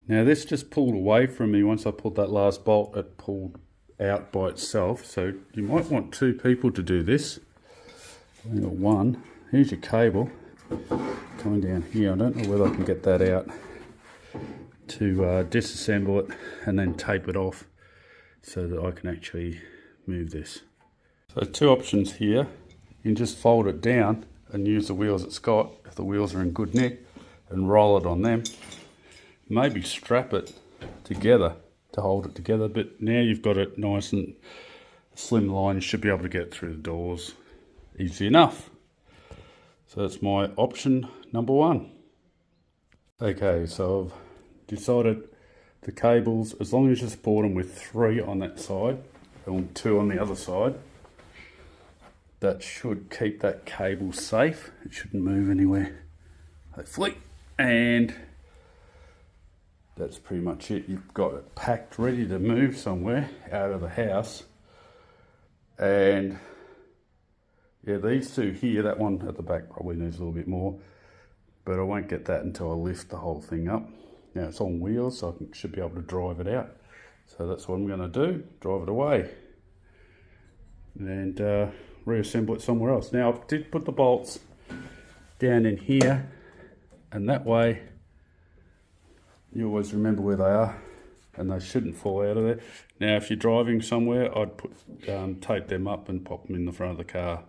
Now this just pulled away from me. Once I pulled that last bolt, it pulled out by itself. So you might want 2 people to do this. I think one. Here's your cable coming down here. I don't know whether I can get that out to disassemble it and then tape it off so that I can actually move this. So 2 options here. You can just fold it down and use the wheels it's got, if the wheels are in good nick, and roll it on them. Maybe strap it together to hold it together, but now you've got it nice and slimline. You should be able to get through the doors easy enough. So that's my option number 1. Okay, so I've decided the cables, as long as you support them with 3 on that side and 2 on the other side, that should keep that cable safe. It shouldn't move anywhere, hopefully. And that's pretty much it. You've got it packed, ready to move somewhere out of the house. And yeah, these 2 here, that one at the back probably needs a little bit more, but I won't get that until I lift the whole thing up. Now it's on wheels, so I should be able to drive it out. So that's what I'm going to do, drive it away and reassemble it somewhere else. Now I did put the bolts down in here, and that way you always remember where they are and they shouldn't fall out of there. Now if you're driving somewhere, I'd put tape them up and pop them in the front of the car.